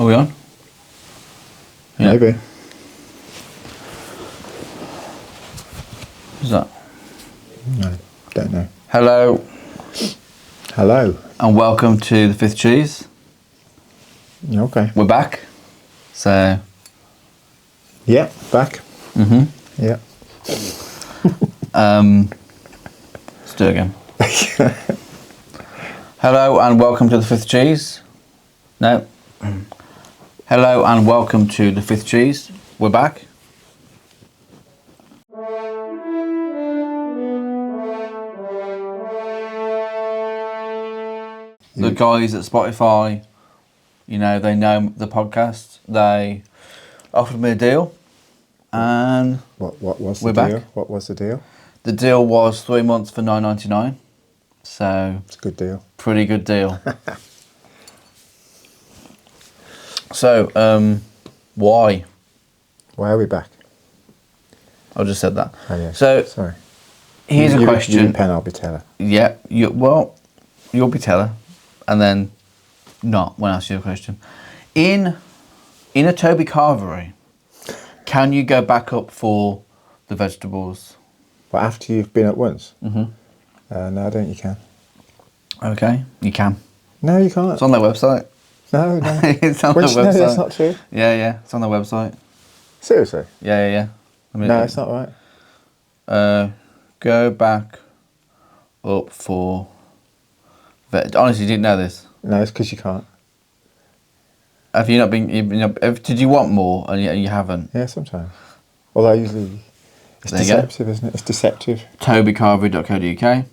Are we on? Yeah. Maybe. Who's that? No, don't know. Hello. Hello. And welcome to the Fifth Cheese. Okay. We're back. So. Yeah, back. Mm-hmm. Yeah. Let's do it again. Hello and welcome to the Fifth Cheese. No. Hello and welcome to the Fifth Cheese. We're back. The guys at Spotify, you know, they know the podcast. They offered me a deal, and What was the we're deal? back. What was the deal? The deal was 3 months for $9.99. So It's a good deal. Pretty good deal. So, why? Why are we back? I just said that. Oh yeah. So sorry. Here's a question. You be pen, I'll be teller. Yeah. You'll be teller, and then not when I ask you a question. In a Toby Carvery, can you go back up for the vegetables? Well, after you've been up once? Mm-hmm. No, I don't. You can. Okay, you can. No, you can't. It's on their website. No. It's on their website. No, that's not true. Yeah, it's on their website. Seriously? Yeah. No, it's not right. Go back up for... Honestly, you didn't know this? No, it's because you can't. Have you not been... Did you want more and you haven't? Yeah, sometimes. Although usually... It's deceptive, isn't it? It's deceptive. tobycarvery.co.uk.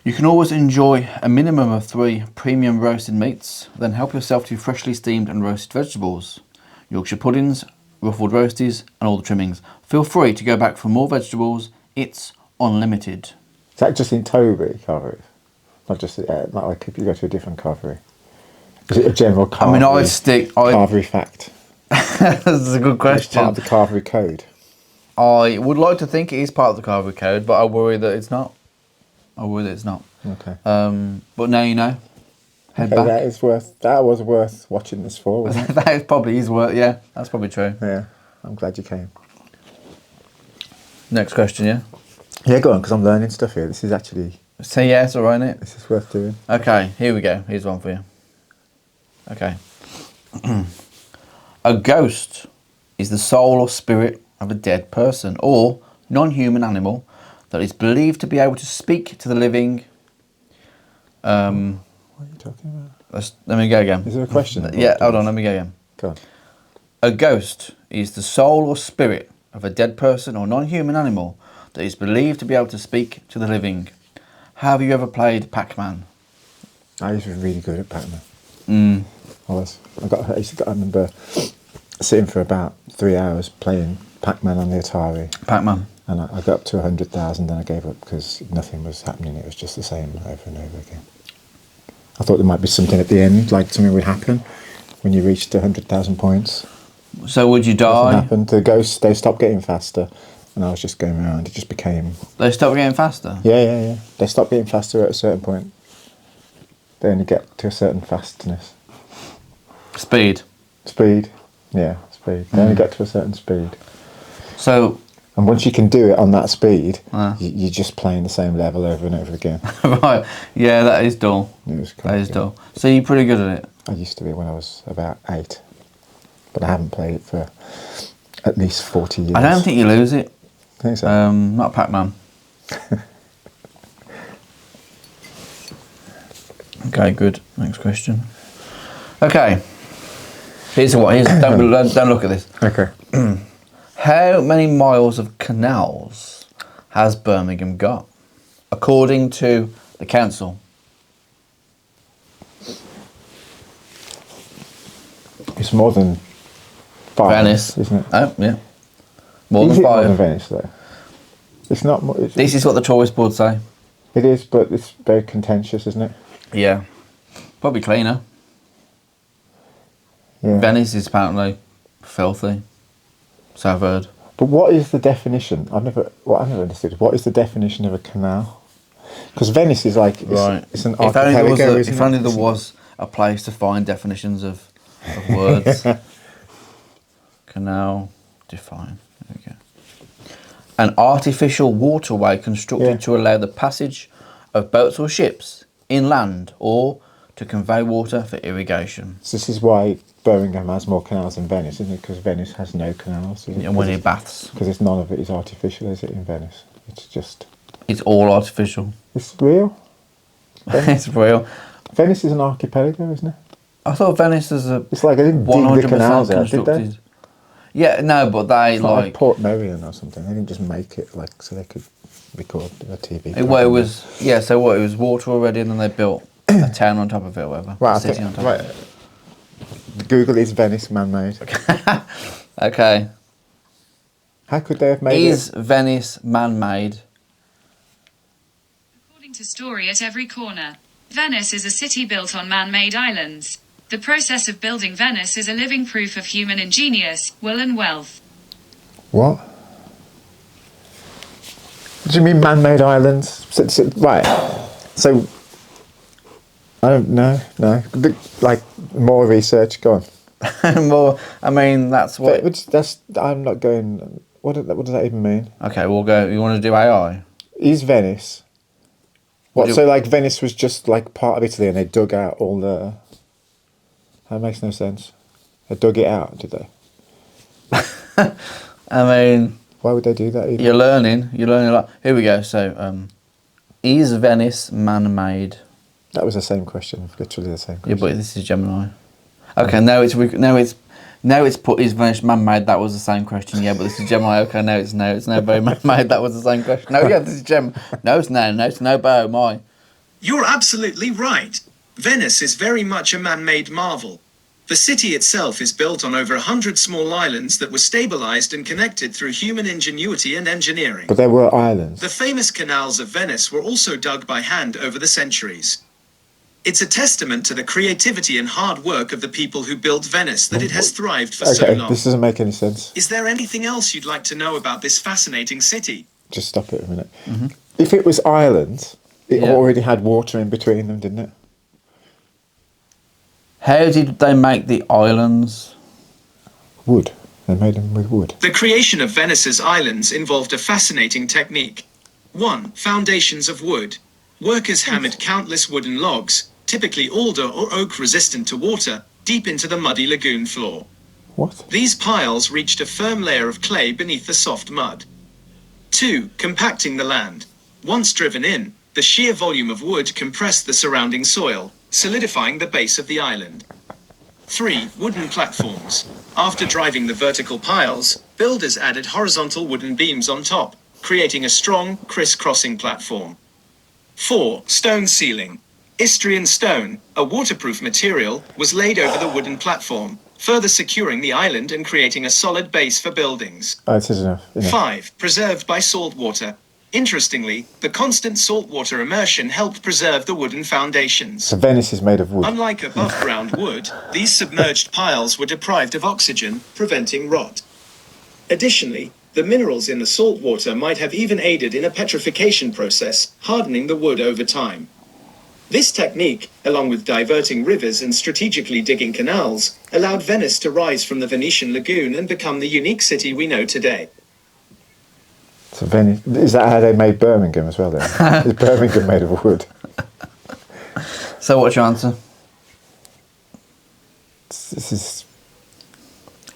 You can always enjoy a minimum of 3 premium roasted meats, then help yourself to freshly steamed and roasted vegetables, Yorkshire puddings, ruffled roasties, and all the trimmings. Feel free to go back for more vegetables. It's unlimited. Is that just in Toby carvery? Not just not like if you go to a different carvery. Is it a general carvery? Carvery fact. That's a good question. It's part of the carvery code. I would like to think it is part of the carvery code, but I worry that it's not. Okay. But now you know. Head Okay, back. That was worth watching this for, wasn't it? That probably is worth. Yeah, that's probably true. Yeah, I'm glad you came. Next question, yeah. Yeah, go on, because I'm learning stuff here. This is actually. Say yes, all right, innit? This is worth doing. Okay, here we go. Here's one for you. Okay. A ghost is the soul or spirit of a dead person or non-human animal that is believed to be able to speak to the living. What are you talking about? Let me go again. Is there a question? Yeah, hold on, let me go again. Go on. A ghost is the soul or spirit of a dead person or non-human animal that is believed to be able to speak to the living. Have you ever played Pac-Man? I used to be really good at Pac-Man. I remember sitting for about 3 hours playing Pac-Man on the Atari. Pac-Man. And I got up to 100,000, then I gave up because nothing was happening. It was just the same over and over again. I thought there might be something at the end, like something would happen when you reached 100,000 points. So would you die? Nothing happened. The ghosts, they stopped getting faster, and I was just going around. It just became... They stopped getting faster? Yeah. They stopped getting faster at a certain point. They only get to a certain fastness. Speed? Yeah, speed. They only get to a certain speed. So... And once you can do it on that speed, you're just playing the same level over and over again. Right, yeah, that is dull. That is dull. So you're pretty good at it? I used to be when I was about 8. But I haven't played it for at least 40 years. I don't think you lose it. I think so. Not Pac-Man. Okay, good. Next question. Okay. Don't look at this. Okay. How many miles of canals has Birmingham got, according to the council? It's more than 5. Venice, isn't it? Oh, yeah. More Is than it 5. more than Venice, though? It's not more... This is what the tourist board say. It is, but it's very contentious, isn't it? Yeah. Probably cleaner. Yeah. Venice is apparently filthy. So I've heard. But what is the definition? I've never understood. What is the definition of a canal? Because Venice is like it's an archipelago. If only there was a place to find definitions of of words. Canal, define. There we go. An artificial waterway constructed to allow the passage of boats or ships inland or to convey water for irrigation. So this is why Birmingham has more canals than Venice, isn't it? Because Venice has no canals. And we need baths. Because none of it is artificial, is it, in Venice? It's just... It's all artificial. It's real. It's real. Venice is an archipelago, isn't it? I thought Venice is a... It's like they didn't dig the canals out, did they? Yeah, no, but they it's like Port Merion or something. They didn't just make it like so they could record a TV. Well, it was So what? It was water already, and then they built a town on top of it, or whatever. Right, a city on top of it. Google is Venice man-made. Okay. How could they have made it? Is Venice man-made? According to Story at Every Corner, Venice is a city built on man-made islands. The process of building Venice is a living proof of human ingenious, will and wealth. What? What do you mean man-made islands? Right. So, I don't know. No. Like, more research, go on. More, I mean, that's what... I'm not going... What does that even mean? Okay, we'll go... You want to do AI? Is Venice... What, so like Venice was just like part of Italy and they dug out all the... That makes no sense. They dug it out, did they? I mean... Why would they do that even? You're learning a lot. Here we go. So, is Venice man-made? That was the same question, literally the same question. Yeah, but this is Gemini. Okay, now it's put is Venice man-made. That was the same question. Yeah, but this is Gemini. Okay, it's now very man-made. That was the same question. No, yeah, this is Gem. No, it's no, bow, my. You're absolutely right. Venice is very much a man-made marvel. The city itself is built on over 100 small islands that were stabilized and connected through human ingenuity and engineering. But there were islands. The famous canals of Venice were also dug by hand over the centuries. It's a testament to the creativity and hard work of the people who built Venice that it has thrived for so long. This doesn't make any sense. Is there anything else you'd like to know about this fascinating city? Just stop it a minute. Mm-hmm. If it was islands, it already had water in between them, didn't it? How did they make the islands? Wood. They made them with wood. The creation of Venice's islands involved a fascinating technique. 1. Foundations of wood. Workers hammered countless wooden logs, typically alder or oak resistant to water, deep into the muddy lagoon floor. What? These piles reached a firm layer of clay beneath the soft mud. 2. Compacting the land. Once driven in, the sheer volume of wood compressed the surrounding soil, solidifying the base of the island. 3. Wooden platforms. After driving the vertical piles, builders added horizontal wooden beams on top, creating a strong, crisscrossing platform. 4. Stone ceiling. Istrian stone, a waterproof material, was laid over the wooden platform, further securing the island and creating a solid base for buildings. Oh, it is enough. 5. Preserved by salt water. Interestingly, the constant saltwater immersion helped preserve the wooden foundations. So Venice is made of wood. Unlike above-ground wood, these submerged piles were deprived of oxygen, preventing rot. Additionally, the minerals in the salt water might have even aided in a petrification process, hardening the wood over time. This technique, along with diverting rivers and strategically digging canals, allowed Venice to rise from the Venetian lagoon and become the unique city we know today. So Venice, is that how they made Birmingham as well then? Is Birmingham made of wood? So what's your answer? This is...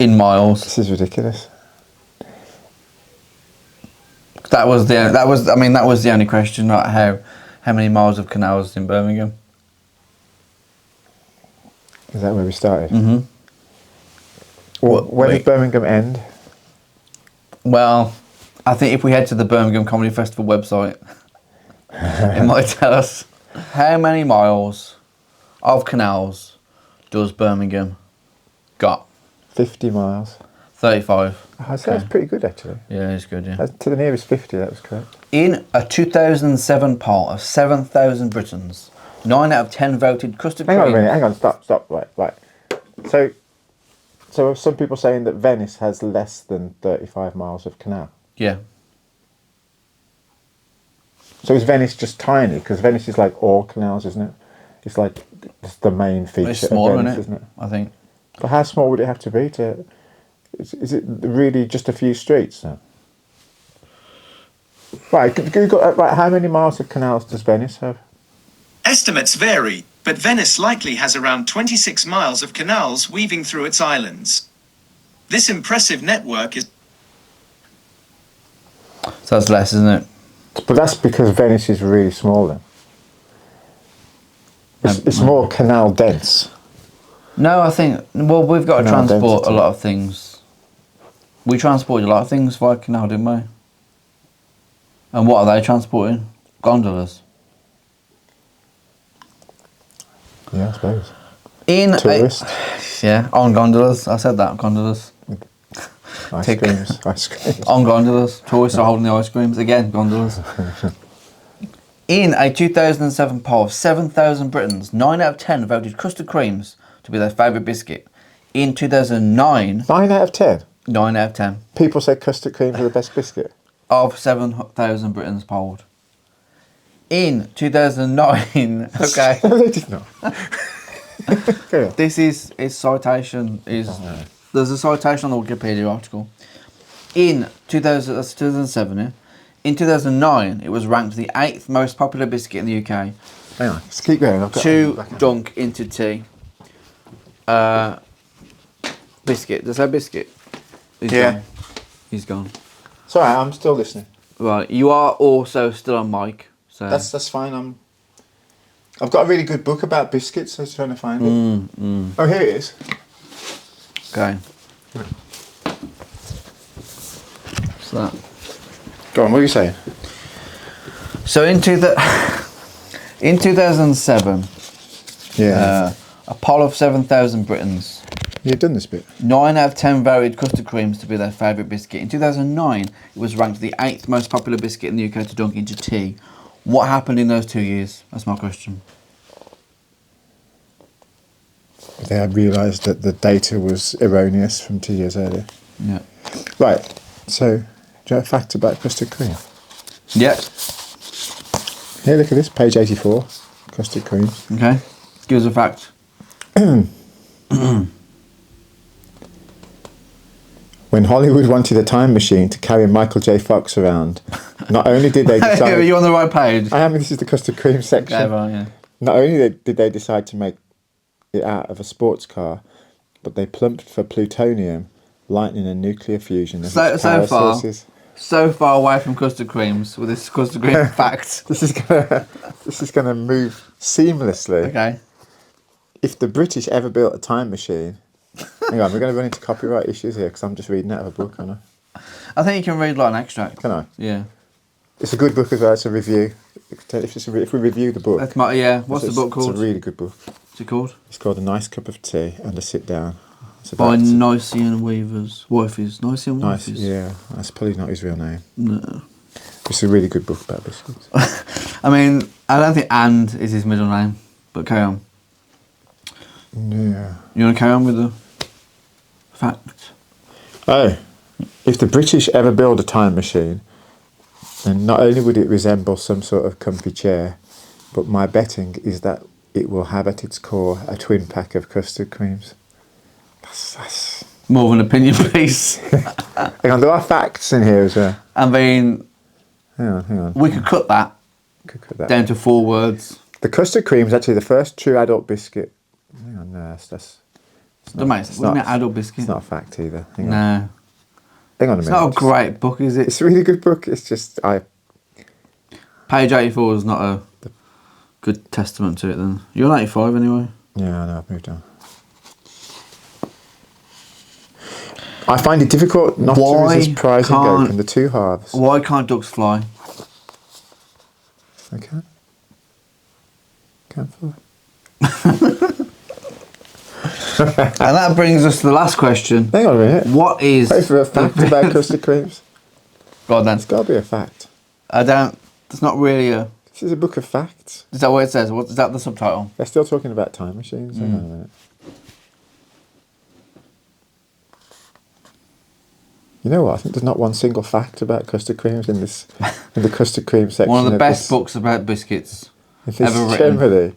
In miles. This is ridiculous. That was the only question, not how many miles of canals in Birmingham. Is that where we started? Mm-hmm. When did Birmingham end? Well, I think if we head to the Birmingham Comedy Festival website, it might tell us how many miles of canals does Birmingham got? 50 miles. 35. Oh, so that's pretty good actually. Yeah, it's good, yeah. To the nearest 50, that was correct. In a 2007 poll of 7,000 Britons, 9 out of 10 voted custard cream. Hang on a minute, hang on, stop. Right. So are some people saying that Venice has less than 35 miles of canal? Yeah. So is Venice just tiny? Because Venice is like all canals, isn't it? It's like it's the main feature It's smaller, of Venice, isn't it? I think. But how small would it have to be to? Is it really just a few streets then? Right, right. How many miles of canals does Venice have? Estimates vary, but Venice likely has around 26 miles of canals weaving through its islands. This impressive network is... So that's less, isn't it? But that's because Venice is really small then. It's more canal dense. No, I think, well, we've got to Canal transport density. a lot of things. We transported a lot of things via canal, didn't we? And what are they transporting? Gondolas. Yeah, I suppose. Tourists. Yeah, on gondolas. I said that, gondolas. Ice creams. On gondolas. Tourists are holding the ice creams. Again, gondolas. In a 2007 poll of 7,000 Britons, 9 out of 10 voted custard creams to be their favourite biscuit. In 2009... 9 out of 10? 9 out of 10. People say custard creams are the best biscuit. Of 7,000 Britons polled. In 2009... Okay. No, they did not. Go on. This is its citation is there's a citation on the Wikipedia article. In 2007, yeah? In 2009, it was ranked the 8th most popular biscuit in the UK. Hang on, let's keep going. To dunk into tea. Biscuit. Does that biscuit? He's gone. He's gone. It's alright, I'm still listening. Right, you are also still on mic. So That's fine. I've got a really good book about biscuits. I was trying to find it. Oh, here it is. okay. What's that? Go on. What are you saying? So in 2007, Yeah, a poll of 7,000 Britons. you've done this bit. 9 out of 10 voted custard creams to be their favourite biscuit. In 2009, it was ranked the 8th most popular biscuit in the UK to dunk into tea. What happened in those 2 years? That's my question. They had realised that the data was erroneous from 2 years earlier. Yeah. Right. So, do you have a fact about custard cream? Yep. Here, look at this, page 84. Custard cream. Okay. Give us a fact. When Hollywood wanted a time machine to carry Michael J. Fox around, not only did they decide... Are you on the right page? I am. This is the custard cream section. Okay, right, yeah. Not only did they decide to make it out of a sports car, but they plumped for plutonium, lightning and nuclear fusion as its power sources. So far away from custard creams with this custard cream fact. This is gonna move seamlessly. Okay. If the British ever built a time machine... Hang on, we're going to run into copyright issues here because I'm just reading out of a book, aren't I think you can read like an extract. Can I? Yeah. It's a good book as well, it's a review. If we review the book... That's my, yeah. What's the book called? It's a really good book. What's it called? It's called A Nice Cup of Tea and a Sit Down. It's By about... Nicene Weavers. Wifes. Nicene Nice, Wifes. yeah. That's probably not his real name. No. It's a really good book about biscuits. I mean, I don't think And is his middle name, but carry on. Yeah. You want to carry on with the fact? Oh, if the British ever build a time machine, then not only would it resemble some sort of comfy chair, but my betting is that it will have at its core a twin pack of custard creams. That's... More of an opinion piece. Hang on, there are facts in here as well. I mean, Hang on. we could cut that Could cut that. down to 4 words. The custard cream is actually the first true adult biscuit. Hang on, no, that's Don't make sense. What do you mean adult biscuit? It's not a fact either. Hang on. No. Hang on a minute. It's not a great book, is it? It's a really good book. It's just Page 84 is not a good testament to it then. You're on 85 anyway. Yeah, I know, I've moved on. I find it difficult not to resist prizing open the two halves. Why can't ducks fly? Okay. Can't fly. And that brings us to the last question. Hang on a minute. What is... Wait for a fact about custard creams. Go on then. It's got to be a fact. I don't... It's not really a... This is a book of facts. Is that what it says? What, is that the subtitle? They're still talking about time machines. Hang on a minute. You know what? I think there's not one single fact about custard creams in the custard cream section. One of the best this, books about biscuits this ever written. generally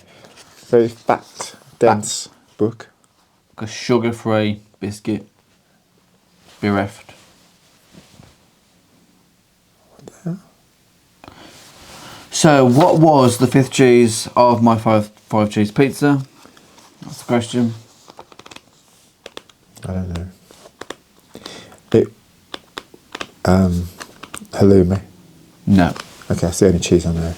very fact dense book. like a sugar-free biscuit. Bereft. So, what was the fifth cheese of my five cheese pizza? That's the question. I don't know. Halloumi. No. Okay, that's the only cheese I know.